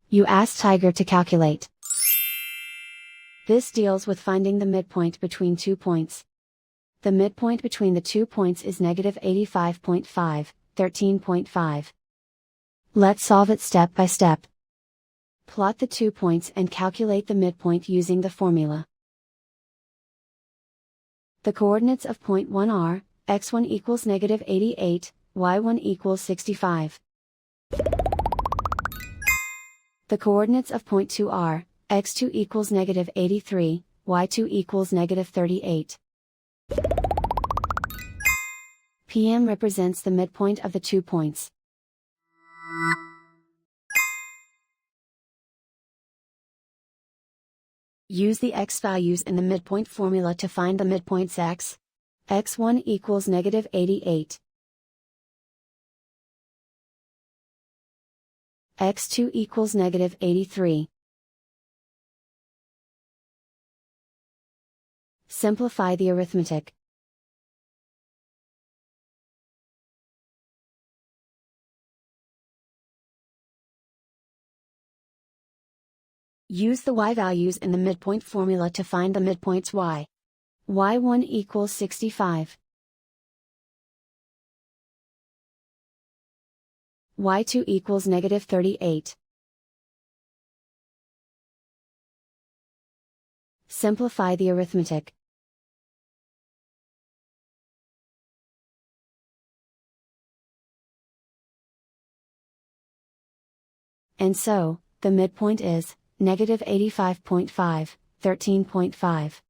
You ask Tiger to calculate. This deals with finding the midpoint between 2 points. The midpoint between the 2 points is negative 85.5, 13.5. Let's solve it step by step. Plot the 2 points and calculate the midpoint using the formula. The coordinates of point 1 are, x1 equals negative 88, y1 equals 65. The coordinates of point 2 are, x2 equals negative 83, y2 equals negative 38. PM represents the midpoint of the 2 points. Use the x values in the midpoint formula to find the midpoints x. x1 equals negative 88. x2 equals negative 83. Simplify the arithmetic. Use the y values in the midpoint formula to find the midpoints y. y1 equals 65. y2 equals negative 38. Simplify the arithmetic. And so, the midpoint is, negative 85.5, 13.5.